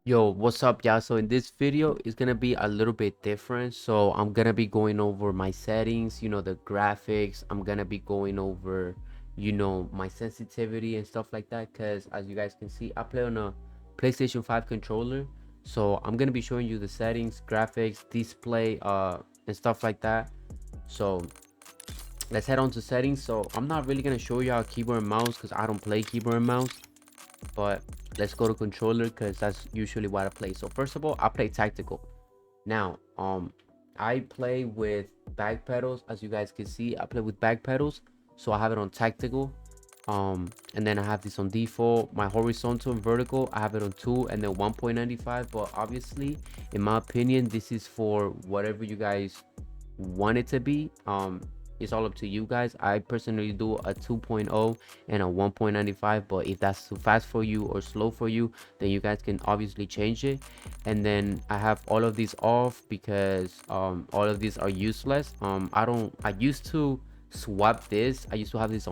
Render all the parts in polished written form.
Yo, what's up, y'all? So in this video, it's gonna be a little bit different. So I'm gonna be going over my settings, the graphics. I'm gonna be going over, my sensitivity and stuff like that. Cause as you guys can see, I play on a PlayStation 5 controller. So I'm gonna be showing you the settings, graphics, display, and stuff like that. So let's head on to settings. So I'm not really gonna show y'all keyboard and mouse because I don't play keyboard and mouse, but let's go to controller because that's usually what I play. So first of all, I play tactical. Now I play with back pedals. As you guys can see, I play with back pedals, so I have it on tactical. And then I have this on default. My horizontal and vertical, I have it on 2 and then 1.95. But obviously, in my opinion, this is for whatever you guys want it to be. It's all up to you guys. I personally do a 2.0 and a 1.95, but if that's too fast for you or slow for you, then you guys can obviously change it. And then I have all of these off because all of these are useless. I used to swap this. I used to have this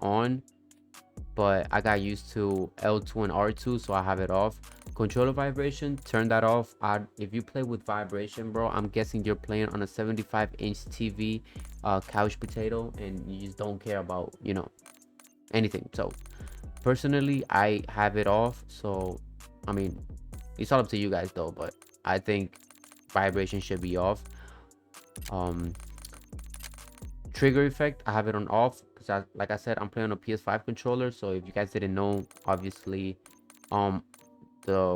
on, but I got used to L2 and R2, so I have it off. Controller vibration, turn that off. If you play with vibration, bro, I'm guessing you're playing on a 75-inch TV, couch potato, and you just don't care about anything. So personally, I have it off. So I mean, it's all up to you guys though, but I think vibration should be off. Trigger effect, I have it on off because like I said, I'm playing on a PS5 controller. So if you guys didn't know, obviously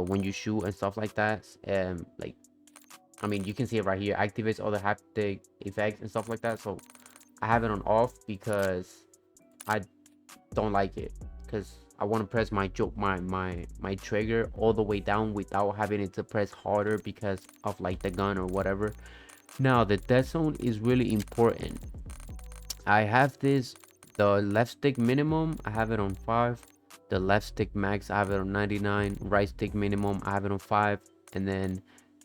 when you shoot and stuff like that, like I mean, you can see it right here, activates all the haptic effects and stuff like that. So I have it on off because I don't like it, because I want to press my trigger all the way down without having it to press harder because of like the gun or whatever. Now the Deadzone is really important. I have the left stick minimum, I have it on 5. The left stick max, I have it on 99. Right stick minimum, I have it on 5. And then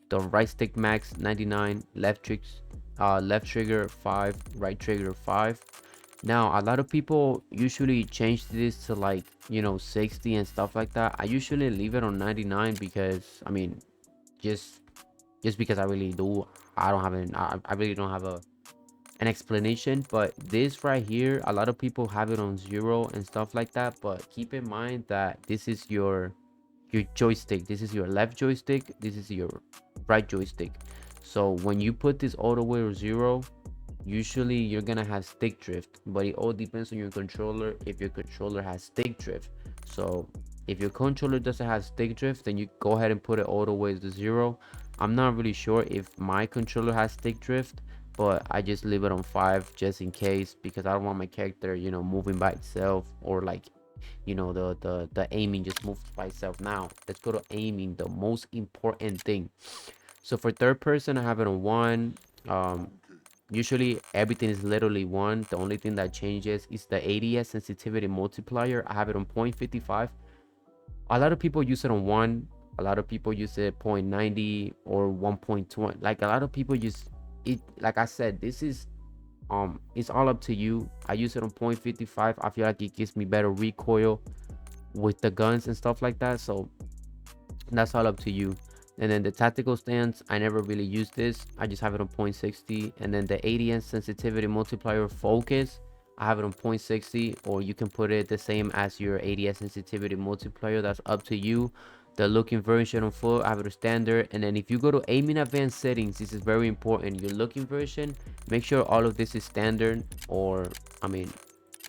the right stick max 99. Left trigger 5. Right trigger 5. Now a lot of people usually change this to like 60 and stuff like that. I usually leave it on 99 because I mean, just because I really do. I really don't have an explanation. But this right here, a lot of people have it on 0 and stuff like that. But keep in mind that this is your joystick. This is your left joystick, this is your right joystick. So when you put this all the way to 0, usually you're gonna have stick drift, but it all depends on your controller if your controller has stick drift. So if your controller doesn't have stick drift, then you go ahead and put it all the way to 0. I'm not really sure if my controller has stick drift, but I just leave it on 5 just in case, because I don't want my character moving by itself, or like the aiming just moves by itself. Now let's go to aiming, the most important thing. So for third person, I have it on 1. Usually everything is literally 1. The only thing that changes is the ADS sensitivity multiplier. I have it on 0.55. A lot of people use it on 1. A lot of people use it 0.90 or 1.20. Like a lot of people use it. Like I said, this is it's all up to you. I use it on 0.55. I feel like it gives me better recoil with the guns and stuff like that. So that's all up to you. And then the tactical stance, I never really use this. I just have it on 0.60. And then the ADS sensitivity multiplier focus, I have it on 0.60, or you can put it the same as your ADS sensitivity multiplier. That's up to you. The looking version on full, I have it on standard. And then if you go to aiming advanced settings, this is very important. Your looking version, make sure all of this is standard, or I mean,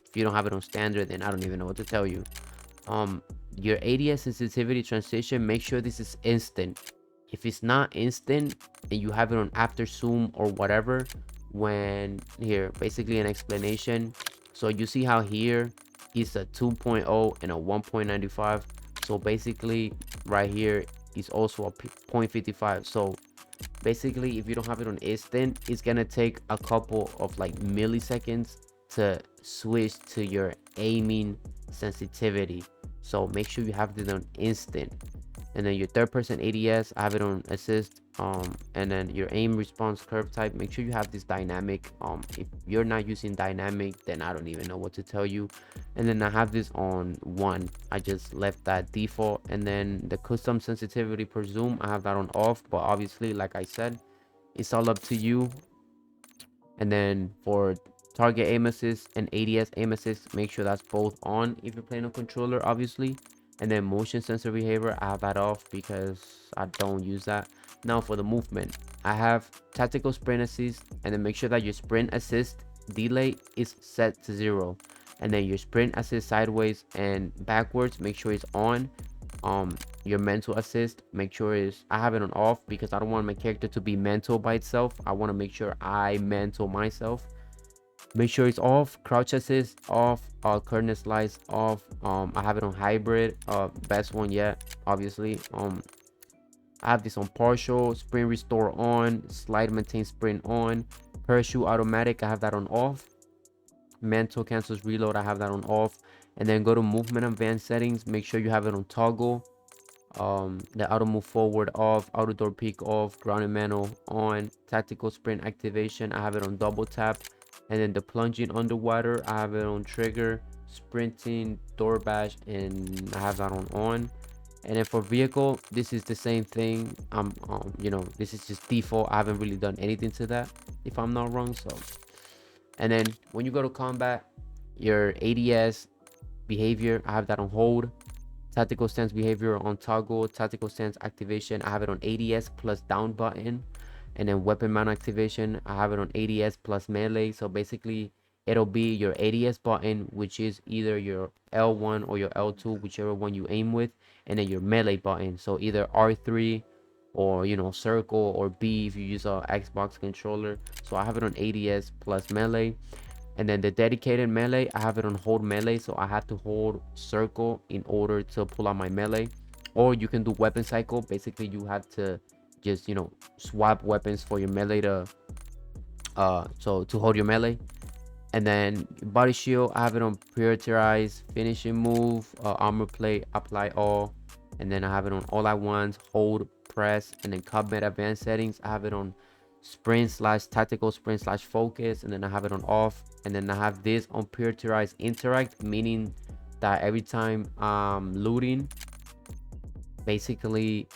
if you don't have it on standard, then I don't even know what to tell you. Your ADS sensitivity transition, make sure this is instant. If it's not instant and you have it on after zoom or whatever, when here basically an explanation. So you see how here is a 2.0 and a 1.95. so basically right here is also a 0.55. so basically if you don't have it on instant, it's gonna take a couple of like milliseconds to switch to your aiming sensitivity. So make sure you have it on instant. And then your third person ADS, I have it on assist. And then your aim response curve type, make sure you have this dynamic. If you're not using dynamic, then I don't even know what to tell you. And then I have this on 1. I just left that default. And then the custom sensitivity per zoom, I have that on off, but obviously, like I said, it's all up to you. And then for target aim assist and ADS aim assist, make sure that's both on if you're playing a controller, obviously. And then motion sensor behavior, I have that off because I don't use that. Now for the movement, I have tactical sprint assist, and then make sure that your sprint assist delay is set to 0. And then your sprint assist sideways and backwards, make sure it's on. Your mental assist, make sure is, I have it on off because I don't want my character to be mental by itself. I want to make sure I mental myself. Make sure it's off. Crouch assist off. Curtain slice off. I have it on hybrid, best one yet, obviously. I have this on partial. Sprint restore on. Slide maintain sprint on. Parachute automatic, I have that on off. Mental cancels reload, I have that on off. And then go to movement advanced settings, make sure you have it on toggle. The auto move forward off, auto door peek off, grounded manual on, tactical sprint activation, I have it on double tap. And then the plunging underwater, I have it on trigger, sprinting, door bash, and I have that on. And then for vehicle, this is the same thing. This is just default. I haven't really done anything to that, if I'm not wrong. So, and then when you go to combat, your ADS behavior, I have that on hold. Tactical stance behavior on toggle. Tactical stance activation, I have it on ADS plus down button. And then weapon mount activation, I have it on ADS plus melee. So basically, it'll be your ADS button, which is either your L1 or your L2, whichever one you aim with, and then your melee button. So either R3 or circle, or B if you use a Xbox controller. So I have it on ADS plus melee. And then the dedicated melee, I have it on hold melee, so I have to hold circle in order to pull out my melee. Or you can do weapon cycle. Basically, you have to just swap weapons for your melee to hold your melee. And then body shield, I have it on prioritize, finishing move, armor plate, apply all. And then I have it on all at once, hold, press. And then combat advanced settings, I have it on sprint / tactical sprint / focus. And then I have it on off. And then I have this on prioritize interact, meaning that every time I'm looting, basically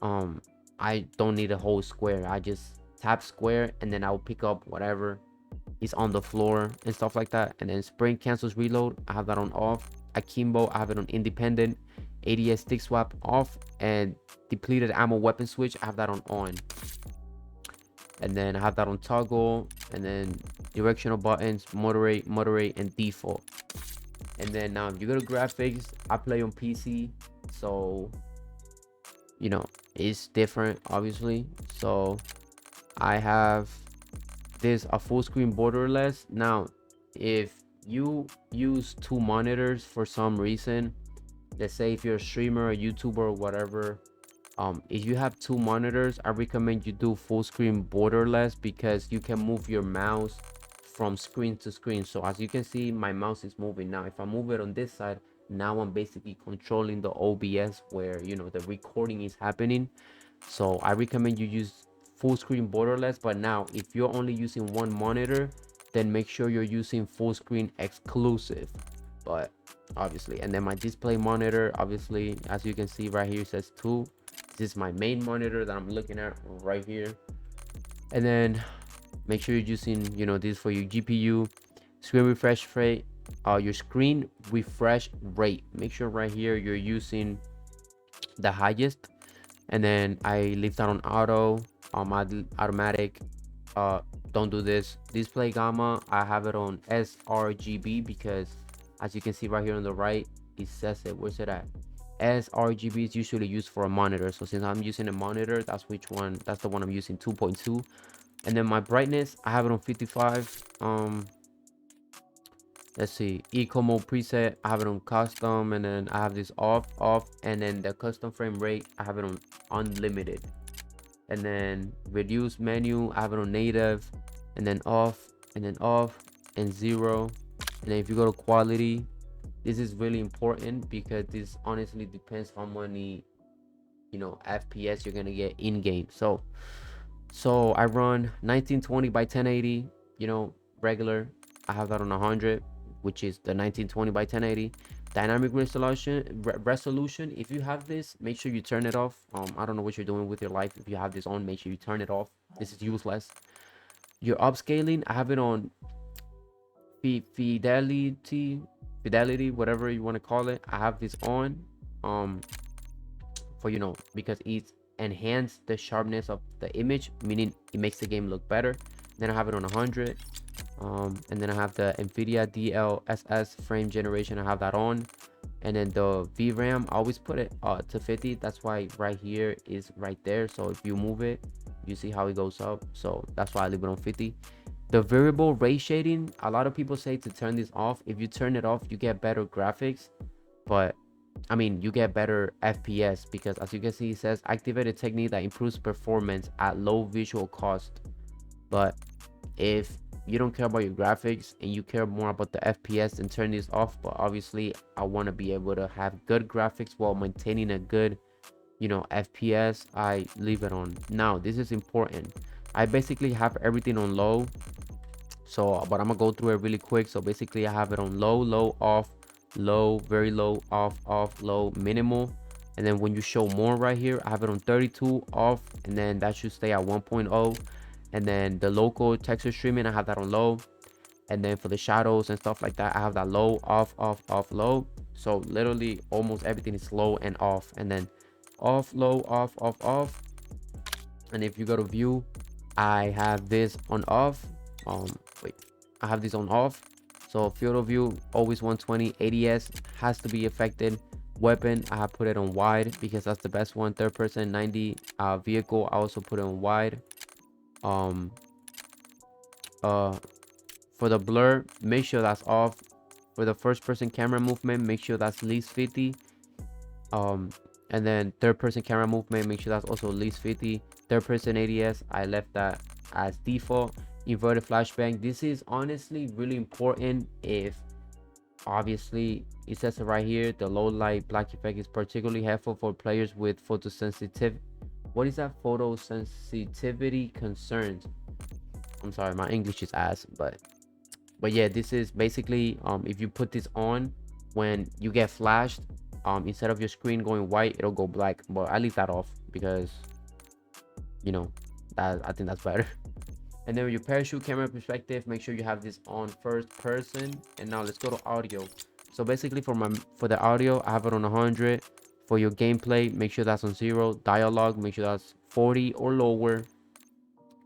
I don't need a whole square. I just tap square and then I'll pick up whatever is on the floor and stuff like that. And then sprint cancels reload, I have that on off. Akimbo, I have it on independent. ADS stick swap off. And depleted ammo weapon switch, I have that on. And then I have that on toggle. And then directional buttons, moderate, and default. And then now if you go to graphics, I play on PC, so it's different, obviously. So I have this a full screen borderless. Now if you use 2 monitors for some reason, let's say if you're a streamer, a YouTuber, or whatever, if you have 2 monitors, I recommend you do full screen borderless, because you can move your mouse from screen to screen. So as you can see, my mouse is moving now. If I move it on this side, now I'm basically controlling the OBS where the recording is happening. So I recommend you use full screen borderless. But now if you're only using 1 monitor, then make sure you're using full screen exclusive. But obviously, and then my display monitor, obviously, as you can see right here, says 2. This is my main monitor that I'm looking at right here. And then make sure you're using this for your GPU. Screen refresh rate, your screen refresh rate, make sure right here you're using the highest. And then I leave that on auto, automatic. Don't do this. Display gamma, I have it on sRGB, because as you can see right here on the right, it says it. Where's it at? sRGB is usually used for a monitor, so since I'm using a monitor, that's the one I'm using, 2.2. And then my brightness, I have it on 55. Let's see, eco mode preset, I have it on custom. And then I have this off. And then the custom frame rate, I have it on unlimited. And then reduce menu, I have it on native. And then off, and 0. And then if you go to quality, this is really important, because this honestly depends how many FPS you're gonna get in game. So I run 1920 by 1080, regular. I have that on 100, which is the 1920 by 1080. Dynamic resolution. If you have this, make sure you turn it off. I don't know what you're doing with your life. If you have this on, make sure you turn it off. This is useless. Your upscaling, I have it on fidelity, whatever you want to call it. I have this on, for because it enhance the sharpness of the image, meaning it makes the game look better. Then I have it on 100, and then I have the Nvidia DLSS frame generation. I have that on, and then the VRAM I always put it to 50. That's why right here is right there. So if you move it, you see how it goes up. So that's why I leave it on 50. The variable ray shading, a lot of people say to turn this off. If you turn it off, you get better graphics, but I mean, you get better FPS, because as you can see, it says activate a technique that improves performance at low visual cost. But if you don't care about your graphics and you care more about the FPS, then turn this off. But obviously I want to be able to have good graphics while maintaining a good FPS. I leave it on. Now this is important. I basically have everything on low, so but I'm gonna go through it really quick. So basically I have it on low, off, low, very low, off, low, minimal. And then when you show more right here, I have it on 32, off, and then that should stay at 1.0. And then the local texture streaming, I have that on low. And then for the shadows and stuff like that, I have that low, off, low. So literally almost everything is low and off. And then off, low, off. And if you go to view, I have this on off. I have this on off. So field of view always 120. ADS has to be affected. Weapon, I have put it on wide because that's the best one. Third person 90. Vehicle, I also put it on wide. For the blur, make sure that's off. For the first person camera movement, make sure that's least 50. And then third person camera movement, make sure that's also least 50. Third person ADS, I left that as default. Inverted flashbang, this is honestly really important. If obviously it says it right here, the low light black effect is particularly helpful for players with photosensitive photosensitivity concerns. I'm sorry, my English is ass, but yeah, this is basically if you put this on, when you get flashed, instead of your screen going white, it'll go black. But I leave that off because that I think that's better. And then with your parachute camera perspective, make sure you have this on first person. And now let's go to audio. So basically for the audio, I have it on 100. For your gameplay, make sure that's on 0. Dialogue, make sure that's 40 or lower.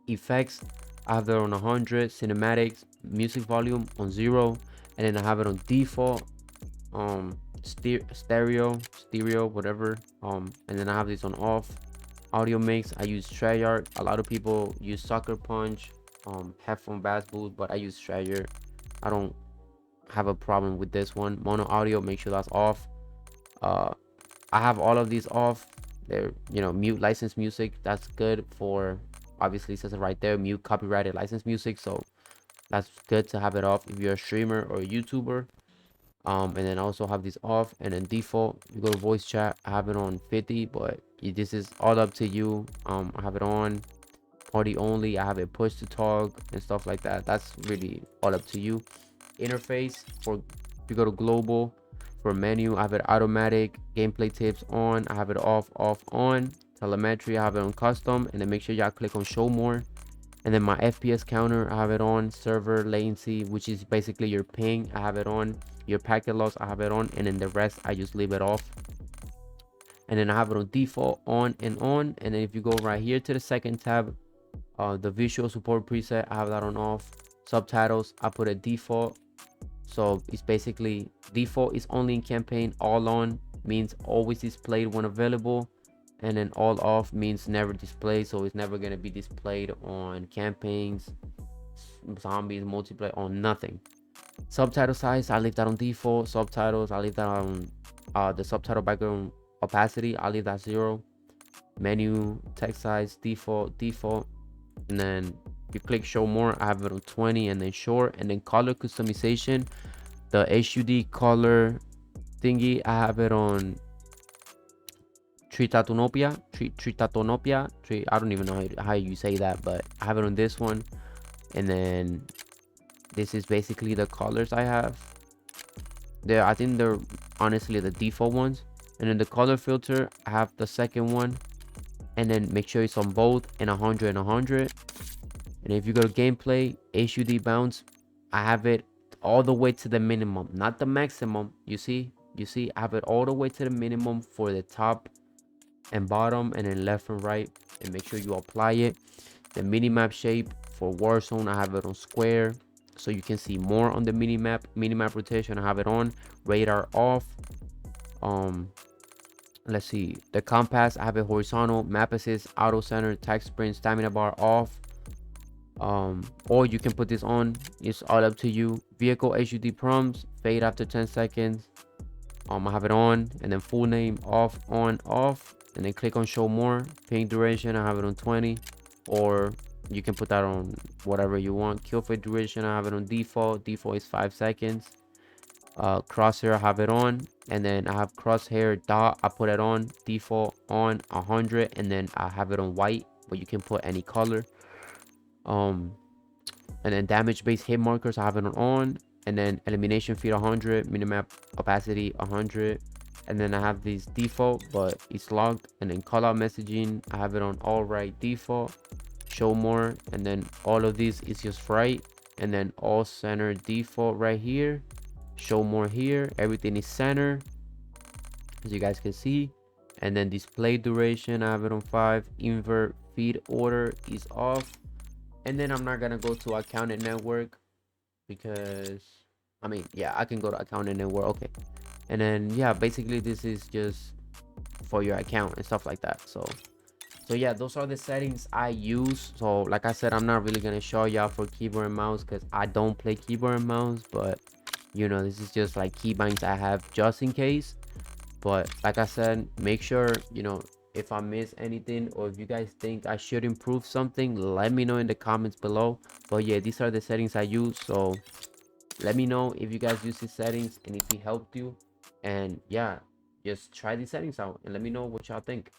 Effects, I have it on 100. Cinematics, music volume on 0. And then I have it on default. Stereo, whatever. And then I have this on off. Audio mix, I use Treyarch. A lot of people use Sucker Punch, headphone bass boost, but I use Treyarch. I don't have a problem with this one. Mono audio, make sure that's off. I have all of these off. They're mute licensed music. That's good for, obviously it says it right there, mute copyrighted licensed music. So that's good to have it off if you're a streamer or a YouTuber. And then I also have this off. And then default, you go to voice chat, I have it on 50, but this is all up to you. I have it on party only, I have it push to talk and stuff like that. That's really all up to you. Interface, for if you go to global, for menu, I have it automatic. Gameplay tips on, I have it off, on. Telemetry, I have it on custom. And then make sure y'all click on show more. And then my FPS counter, I have it on. Server latency, which is basically your ping, I have it on. Your packet loss, I have it on. And then the rest, I just leave it off. And then I have it on default, on. And then if you go right here to the second tab, the visual support preset, I have that on off. Subtitles, I put it default. So it's basically default is only in campaign. All on means always displayed when available. And then all off means never displayed. So it's never going to be displayed on campaigns, zombies, multiplayer, on nothing. Subtitle size, I leave that on default. Subtitles, I leave that on the subtitle background opacity, I leave that 0. Menu text size, default. And then if you click show more, I have it on 20. And then short. And then color customization, the HUD color thingy, I have it on I don't even know how you say that, but I have it on this one. And then this is basically the colors I have. I think they're honestly the default ones. And then the color filter, I have the second one. And then make sure it's on both and 100 and 100. And if you go to gameplay, HUD bounce, I have it all the way to the minimum, not the maximum. You see, I have it all the way to the minimum for the top and bottom, and then left and right. And make sure you apply it. The minimap shape for Warzone, I have it on square, so you can see more on the minimap rotation. I have it on. Radar off. Let's see, the compass, I have it horizontal. Map assist, auto center, tag sprint, stamina bar off. Or you can put this on, it's all up to you. Vehicle HUD prompts, fade after 10 seconds. I have it on, and then full name off, on, off, and then click on show more. Ping duration, I have it on 20, or you can put that on whatever you want. Kill fade duration, I have it on default is 5 seconds. Crosshair, I have it on, and then I have crosshair dot, I put it on default on 100, and then I have it on white, but you can put any color. And then damage based hit markers, I have it on, and then elimination feed 100, minimap opacity 100, and then I have these default, but it's locked. And then call out messaging, I have it on all right default, show more, and then all of these is just right, and then all center default right here, show more here, everything is center, as you guys can see. And then display duration, I have it on 5, invert feed order is off. And then I'm not gonna go to account and network, because I mean, yeah, I can go to account and network. Okay. And then yeah, basically this is just for your account and stuff like that. So yeah, those are the settings I use. So like I said, I'm not really gonna show y'all for keyboard and mouse, because I don't play keyboard and mouse, but you know, this is just like keybinds I have just in case. But like I said, make sure, you know, if I miss anything, or if you guys think I should improve something, let me know in the comments below. But yeah, these are the settings I use. So let me know if you guys use these settings and if it helped you. And yeah, just try these settings out and let me know what y'all think.